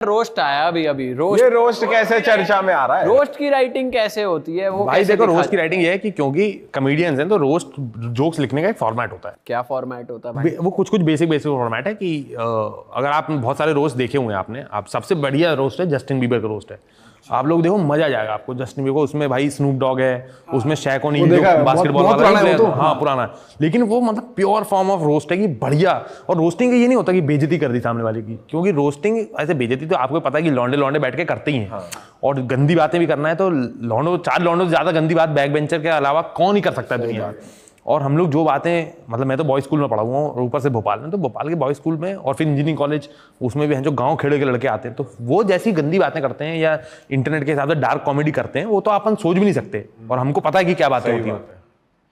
Roast आया अभी roast, ये रोस्ट कैसे चर्चा में आ रहा है? रोस्ट की राइटिंग कैसे होती है वो? भाई देखो, रोस्ट की राइटिंग ये है कि क्योंकि कॉमेडियंस हैं तो रोस्ट जोक्स लिखने का एक फॉर्मेट होता है। क्या फॉर्मेट होता है भाई? वो कुछ बेसिक फॉर्मेट है कि अगर आप बहुत सारे रोस्ट देखे हुए हैं आपने, आप सबसे बढ़िया रोस्ट है जस्टिन बीबर का रोस्ट है। आप लोग देखो, मजा आ जाएगा आपको जस्टिन बीबर को। उसमें भाई स्नूप डॉग है, उसमें शैक ओनिल जो बास्केटबॉल वाला है, हाँ पुराना है, लेकिन वो मतलब प्योर फॉर्म ऑफ रोस्ट है कि बढ़िया। और रोस्टिंग का ये नहीं होता कि बेइज्जती कर दी सामने वाले की, क्योंकि रोस्टिंग ऐसे बेइज्जती तो आपको पता है कि लौंडे बैठ के करते ही हैं। हाँ। और गंदी बातें भी करना है तो चार लौंडों से ज्यादा गंदी बात बैक बेंचर के अलावा कौन ही कर सकता है दुनिया में। और हम लोग जो बातें, मतलब मैं तो बॉयज स्कूल में पढ़ा हुआ हूँ और ऊपर से भोपाल में, तो भोपाल के बॉयज स्कूल में और फिर इंजीनियरिंग कॉलेज, उसमें भी हैं जो गांव खेड़े के लड़के आते हैं, तो वो जैसी गंदी बातें करते हैं या इंटरनेट के हिसाब से डार्क कॉमेडी करते हैं, वो तो अपन सोच भी नहीं सकते। और हमको पता है कि क्या बातें होती हैं,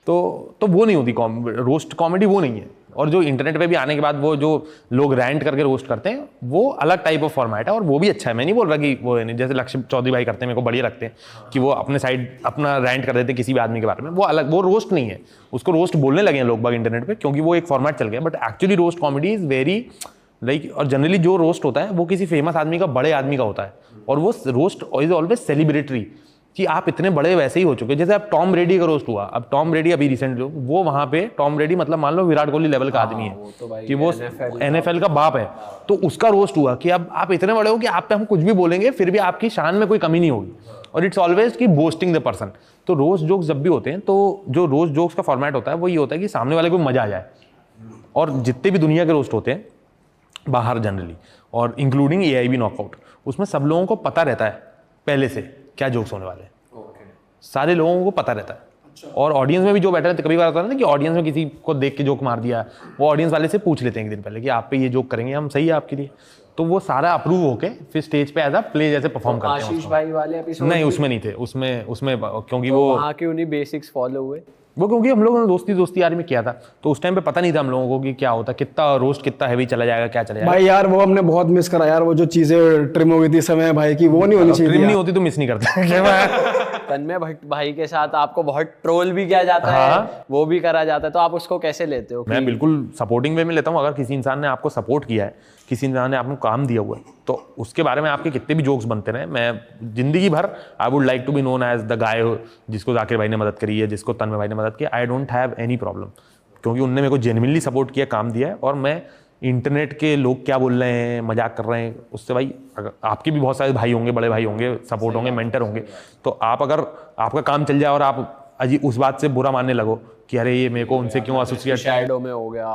तो वो नहीं होती रोस्ट कॉमेडी, वो नहीं है। और जो इंटरनेट पे भी आने के बाद वो जो लोग रैंट करके रोस्ट करते हैं, वो अलग टाइप ऑफ फॉर्मेट है और वो भी अच्छा है। मैं नहीं बोल रहा कि वो नहीं, जैसे लक्ष्य चौधरी भाई करते हैं, मेरे को बढ़िया लगते हैं कि वो अपने साइड अपना रैंट कर देते हैं किसी भी आदमी के बारे में, वो अलग, वो रोस्ट नहीं है। उसको रोस्ट बोलने लगे हैं लोग बाग इंटरनेट पे, क्योंकि वो एक फॉर्मेट चल गया। But actually roast comedy is very like, और जनरली जो रोस्ट होता है वो किसी फेमस आदमी का, बड़े आदमी का होता है, और वो रोस्ट इज ऑलवेज सेलिब्रेटरी कि आप इतने बड़े वैसे ही हो चुके। जैसे अब टॉम ब्रेडी का रोस्ट हुआ, अब टॉम ब्रेडी अभी रिसेंटली वो वहां पे टॉम ब्रेडी मतलब मान लो विराट कोहली लेवल का आदमी है, कि वो NFL का बाप है, तो उसका रोस्ट हुआ कि अब आप इतने बड़े हो कि आप पे हम कुछ भी बोलेंगे फिर भी आपकी शान में कोई कमी नहीं होगी। और इट्स ऑलवेज की बोस्टिंग द पर्सन। तो रोस्ट जोक्स जब भी होते हैं, तो जो रोस्ट जोक्स का फॉर्मेट होता है वो ये होता है कि सामने वाले को मजा आ जाए। और जितने भी दुनिया के रोस्ट होते हैं बाहर जनरली, और इंक्लूडिंग AIB नॉकआउट, उसमें सब लोगों को पता रहता है पहले से क्या जोक्स होने वाले हैं। सारे लोगों को पता रहता है। अच्छा। और ऑडियंस में भी जो बैठे रहते, कभी बार होता है ना कि ऑडियंस में किसी को देख के जोक मार दिया, वो ऑडियंस वाले से पूछ लेते हैं एक दिन पहले कि आप पे ये जोक करेंगे हम, सही है आपके लिए, तो वो सारा अप्रूव होके फिर स्टेज पे एज अ प्ले जैसे परफॉर्म करते हैं। आशीष भाई वाले एपिसोड नहीं, उसमें नहीं थे, उसमें क्योंकि वो वहाँ के उन्हीं बेसिक्स फॉलो हुए। वो क्योंकि हम लोगों ने दोस्ती यारी में किया था, तो उस टाइम पे पता नहीं था हम लोगों को कि क्या होता, कितना रोस्ट कितना हैवी चला जाएगा, क्या चला जाएगा। भाई यार वो हमने बहुत मिस करा यार, वो जो चीजें ट्रिम हो गई थी समय भाई की, वो नहीं होनी चाहिए। ट्रिम नहीं होती तो मिस नहीं करता। तन्मय भट्ट भाई के साथ आपको बहुत ट्रोल भी किया जाता है, वो भी करा जाता है, तो आप उसको कैसे लेते हो? मैं बिल्कुल सपोर्टिंग वे में लेता हूँ। अगर किसी इंसान ने आपको सपोर्ट किया है, किसी इंसान ने आपको काम दिया हुआ है, तो उसके बारे में आपके कितने भी जोक्स बनते रहे, मैं जिंदगी भर I would like to be known as the guy जिसको जाकिर भाई ने मदद करी है, जिसको तन्मय भाई ने मदद की। I don't have any problem, क्योंकि उनने मेरे को जेन्युइनली सपोर्ट किया, काम दिया है। और मैं इंटरनेट के लोग क्या बोल रहे हैं, मजाक कर रहे हैं, उससे भाई अगर आपके भी बहुत सारे भाई होंगे, बड़े भाई होंगे, सपोर्ट होंगे, मेंटर होंगे, तो आप अगर आपका काम चल जाए और आप अजी उस बात से बुरा मानने लगो कि अरे ये मेरे को उनसे क्यों एसोसिएट, शैडो में हो गया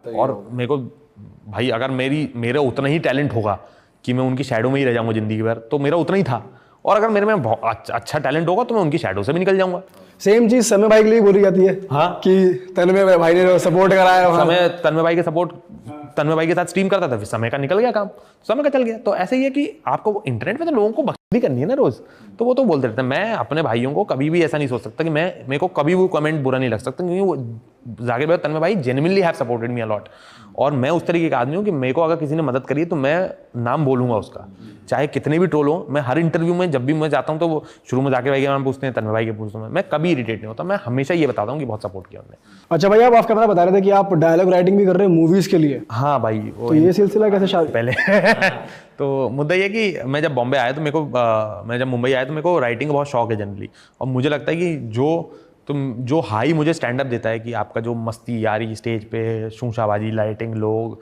तो, और मेरे को भाई अगर मेरा उतना ही टैलेंट होगा कि मैं उनकी शैडो में ही रह जाऊंगा जिंदगी भर, तो मेरा उतना ही था। और अगर मेरे में अच्छा टैलेंट होगा तो मैं उनकी शैडो से भी निकल जाऊंगा। सेम चीज समय भाई के लिए बोली जाती है। हाँ, कि तन्मय भाई ने सपोर्ट कराया, समय तन्मय भाई के साथ स्ट्रीम करता था, फिर समय का निकल गया काम, समय का चल गया। तो ऐसे ही है कि आपको इंटरनेट पे तो लोगों को भक्ति करनी है ना रोज, तो वो तो बोलते रहते हैं। मैं अपने भाइयों को कभी भी ऐसा नहीं सोच सकता कि मेरे को कभी वो कमेंट बुरा नहीं लग सकता, क्योंकि वो जाकिर भाई, तन्मय भाई genuinely have supported me a lot. और मैं उस तरीके का आदमी हूँ कि मेरे को अगर किसी ने मदद करी है तो मैं नाम बोलूंगा उसका, चाहे कितने भी ट्रोल हो। मैं हर इंटरव्यू में जब भी मैं जाता हूँ तो वो शुरू में जाकिर भाई के नाम पूछते हैं, तन्मय भाई के पूछता हूँ, मैं कभी इरिटेट नहीं होता। मैं हमेशा ये बताता हूँ कि बहुत सपोर्ट किया उन्होंने। अच्छा भैया, आप कैमरा बता रहे थे कि आप डायलॉग राइटिंग भी कर रहे हैं मूवीज के लिए। हाँ भाई, तो ये सिलसिला कैसे पहले तो मुद्दा ये कि मैं जब बॉम्बे आया तो मेरे को मैं जब मुंबई आया तो मेरे को राइटिंग का बहुत शौक है जनरली। और मुझे लगता है कि जो हाई मुझे स्टैंड अप देता है कि आपका जो मस्ती यारी स्टेज पे, शूशाबाजी, लाइटिंग, लोग,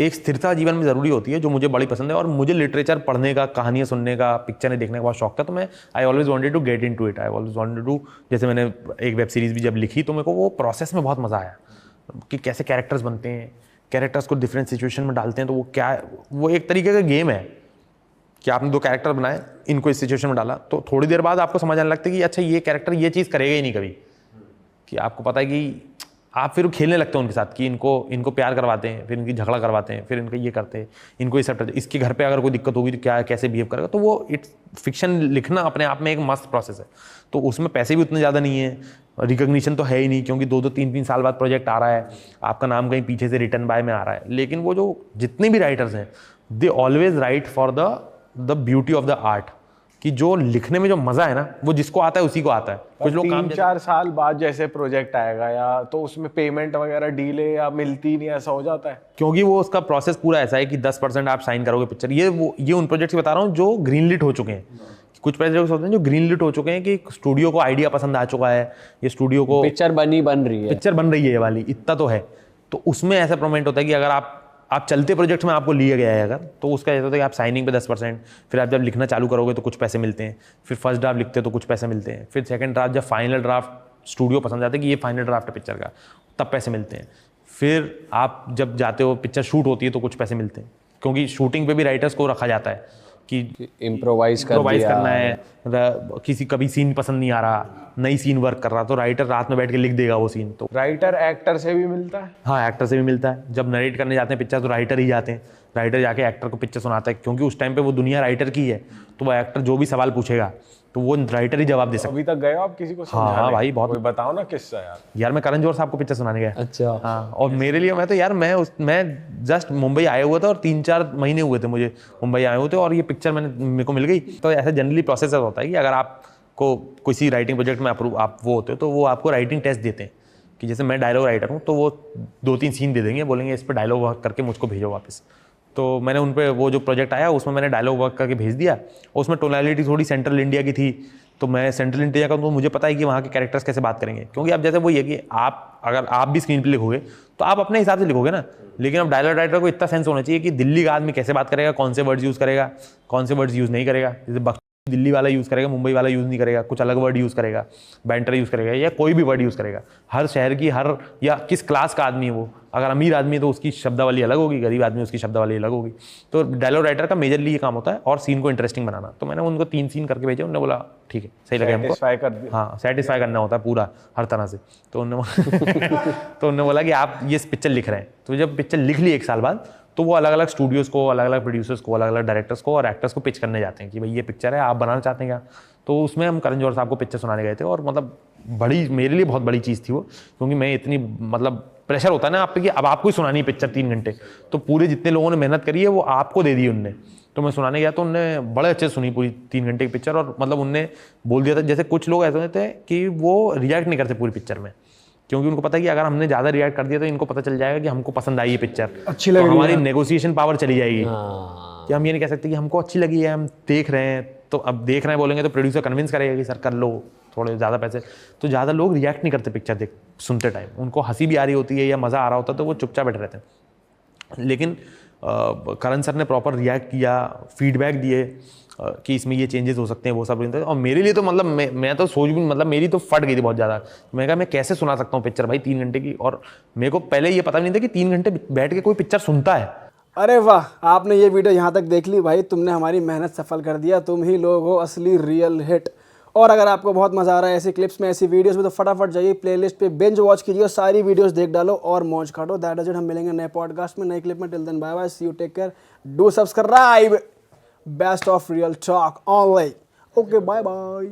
एक स्थिरता जीवन में ज़रूरी होती है, जो मुझे बड़ी पसंद है। और मुझे लिटरेचर पढ़ने का, कहानियाँ सुनने का, पिक्चरें देखने का बहुत शौक था। तो मैं I always wanted to get into it, I always wanted to, जैसे मैंने एक वेब सीरीज़ भी जब लिखी तो मेरे को वो प्रोसेस में बहुत मज़ा आया कि कैसे कैरेक्टर्स बनते हैं, कैरेक्टर्स को डिफरेंट सिचुएशन में डालते हैं। तो वो एक तरीके का गेम है कि आपने 2 कैरेक्टर बनाए, इनको इस सिचुएशन में डाला, तो थोड़ी देर बाद आपको समझ आने लगता है कि अच्छा ये कैरेक्टर ये चीज़ करेगा ही नहीं कभी, कि आपको पता है कि आप फिर खेलने लगते हैं उनके साथ कि इनको प्यार करवाते हैं, फिर इनकी झगड़ा करवाते हैं, फिर इनको ये करते हैं, इनको ये सब, इसके घर पे अगर कोई दिक्कत होगी तो क्या कैसे बिहेव करेगा। तो वो फिक्शन लिखना अपने आप में एक मस्त प्रोसेस है। तो उसमें पैसे भी उतने ज़्यादा नहीं है, रिकॉग्निशन तो है ही नहीं, क्योंकि 2-2, 3-3 साल बाद प्रोजेक्ट आ रहा है, आपका नाम कहीं पीछे से रिटर्न बाय में आ रहा है। लेकिन वो जो जितने भी राइटर्स हैं, they always right for the beauty of the art, कि जो लिखने में जो मजा है ना वो जिसको आता है उसी को आता है। कुछ लोग 3-4 साल बाद जैसे प्रोजेक्ट आएगा या तो उसमें पेमेंट वगैरह डीले या मिलती नहीं, ऐसा हो जाता है? क्योंकि वो उसका प्रोसेस पूरा ऐसा है कि 10% आप साइन करोगे पिक्चर। ये उन प्रोजेक्ट्स की बता रहा हूँ जो ग्रीन लिट हो चुके हैं। कुछ प्रोजेक्ट्स होते हैं जो ग्रीन लिट हो चुके हैं कि स्टूडियो को आइडिया पसंद आ चुका है, ये स्टूडियो को पिक्चर बन रही है, पिक्चर बन रही है ये वाली, इतना तो है। तो उसमें ऐसा प्रोमेंट होता है कि अगर आप चलते प्रोजेक्ट में आपको लिया गया है अगर, तो उसका ऐसा होता है कि आप साइनिंग पे 10%, फिर आप जब लिखना चालू करोगे तो कुछ पैसे मिलते हैं, फिर फर्स्ट ड्राफ्ट लिखते हो तो कुछ पैसे मिलते हैं, फिर सेकंड ड्राफ्ट, जब फाइनल ड्राफ्ट स्टूडियो पसंद आता है कि ये फाइनल ड्राफ्ट है पिक्चर का, तब पैसे मिलते हैं। फिर आप जब जाते हो पिक्चर शूट होती है तो कुछ पैसे मिलते हैं, क्योंकि शूटिंग पे भी राइटर्स को रखा जाता है कि इम्प्रोवाइज करना है। किसी कभी सीन पसंद नहीं आ रहा, नई सीन वर्क कर रहा, तो राइटर रात में बैठ के लिख देगा वो सीन। तो राइटर एक्टर से भी मिलता है? हाँ, एक्टर से भी मिलता है। जब नरेट करने जाते हैं पिक्चर तो राइटर ही जाते हैं, राइटर जाके एक्टर को पिक्चर सुनाता है, क्योंकि उस टाइम पे वो दुनिया राइटर की है। तो वो एक्टर जो भी सवाल पूछेगा तो वो राइटर ही जवाब दे सकता है। अभी तक गए हो आप किसी को समझाने? हाँ भाई, बहुत। कोई बताओ ना किस्सा यार मैं करण जौहर साहब को पिक्चर सुनाने गया। अच्छा। हाँ, और मेरे लिए मैं जस्ट मुंबई आया हुआ था और 3-4 महीने हुए थे मुझे मुंबई आए हुए थे, और ये पिक्चर मेरे को मिल गई। तो ऐसा जनरली प्रोसेस होता है कि अगर आपको किसी राइटिंग प्रोजेक्ट में आप वो होते हो तो वो आपको राइटिंग टेस्ट देते हैं कि जैसे मैं डायलॉग राइटर हूँ तो वो 2-3 सीन दे देंगे, बोलेंगे इस पर डायलॉग वर्क करके मुझको भेजो वापस। तो मैंने उन पे वो जो प्रोजेक्ट आया उसमें मैंने डायलॉग वर्क करके भेज दिया। उसमें टोनैलिटी थोड़ी सेंट्रल इंडिया की थी, तो मैं सेंट्रल इंडिया का, तो मुझे पता है कि वहाँ के कैरेक्टर्स कैसे बात करेंगे। क्योंकि अब जैसे वो ये कि अगर आप भी स्क्रीन पे लिखोगे तो आप अपने हिसाब से लिखोगे ना, लेकिन अब डायलॉग राइटर को इतना सेंस होना चाहिए कि दिल्ली का आदमी कैसे बात करेगा, कौन से वर्ड्स यूज़ करेगा, कौन से वर्ड्स यूज़ नहीं करेगा। जैसे दिल्ली वाला यूज़ करेगा, मुंबई वाला यूज़ नहीं करेगा, कुछ अलग वर्ड यूज़ करेगा, बैंटर यूज़ करेगा, या कोई भी वर्ड यूज़ करेगा। हर शहर की या किस क्लास का आदमी है वो, अगर अमीर आदमी है तो उसकी शब्दावली अलग होगी, गरीब आदमी उसकी शब्दावली अलग होगी। तो डायलॉग राइटर का मेजरली ये काम होता है, और सीन को इंटरेस्टिंग बनाना। तो मैंने उनको 3 सीन करके भेजे, उन्होंने बोला ठीक है, सही लगा हमको। हाँ, सेटिस्फाई करना होता है पूरा हर तरह से। तो उन्होंने बोला कि आप ये पिक्चर लिख रहे हैं। तो जब पिक्चर लिख ली 1 साल बाद, तो वो अलग अलग स्टूडियोज़ को, अलग अलग प्रोड्यूसर्स को, अलग अलग डायरेक्टर्स को और एक्टर्स को पिच करने जाते हैं कि भाई ये पिक्चर है, आप बनाना चाहते हैं क्या। तो उसमें हम करण जौहर साहब को पिक्चर सुनाने गए थे, और मतलब मेरे लिए बहुत बड़ी चीज़ थी वो, क्योंकि मैं इतनी प्रेशर होता है ना आप पे कि अब आपको ही सुनानी है पिक्चर 3 घंटे। तो पूरे जितने लोगों ने मेहनत करी है वो आपको दे दी उनने। तो मैं सुनाने गया तो उनने बड़े अच्छे से सुनी पूरी 3 घंटे की पिक्चर, और मतलब उनने बोल दिया था, जैसे कुछ लोग ऐसे होते हैं कि वो रिएक्ट नहीं करते पूरी पिक्चर में, क्योंकि उनको पता है कि अगर हमने ज़्यादा रिएक्ट कर दिया तो इनको पता चल जाएगा कि हमको पसंद आई है पिक्चर, अच्छी लग रही है, हमारी नेगोशिएशन पावर चली जाएगी। कि हम ये नहीं कह सकते कि हमको अच्छी लगी है, हम देख रहे हैं। तो अब देख रहे हैं बोलेंगे तो प्रोड्यूसर कन्विंस करेगा कि सर कर लो थोड़े ज़्यादा पैसे। तो ज़्यादा लोग रिएक्ट नहीं करते पिक्चर सुनते टाइम, उनको हंसी भी आ रही होती है या मज़ा आ रहा होता है तो वो चुपचाप बैठे रहते हैं। लेकिन करण सर ने प्रॉपर रिएक्ट किया, फीडबैक दिए कि इसमें ये चेंजेस हो सकते हैं, वो सब। और मेरे लिए तो मतलब मैं तो सोच भी, मतलब मेरी तो फट गई थी बहुत ज़्यादा। मैं कहा मैं कैसे सुना सकता हूँ पिक्चर भाई 3 घंटे की, और मेरे को पहले ये पता नहीं था कि 3 घंटे बैठ के कोई पिक्चर सुनता है। अरे वाह, आपने ये वीडियो यहाँ तक देख ली भाई, तुमने हमारी मेहनत सफल कर दिया। तुम ही लोग हो असली रियल हिट। और अगर आपको बहुत मजा आ रहा है ऐसी क्लिप्स में, ऐसी वीडियोस में, तो फटाफट जाइए प्लेलिस्ट पे, बिंज वॉच कीजिए, सारी वीडियोस देख डालो और मौज काटो। दैट इज इट। हम मिलेंगे नए पॉडकास्ट में, नई क्लिप में। Till then bye bye, see you, take care, do subscribe. Best of real talk online. Okay, bye bye.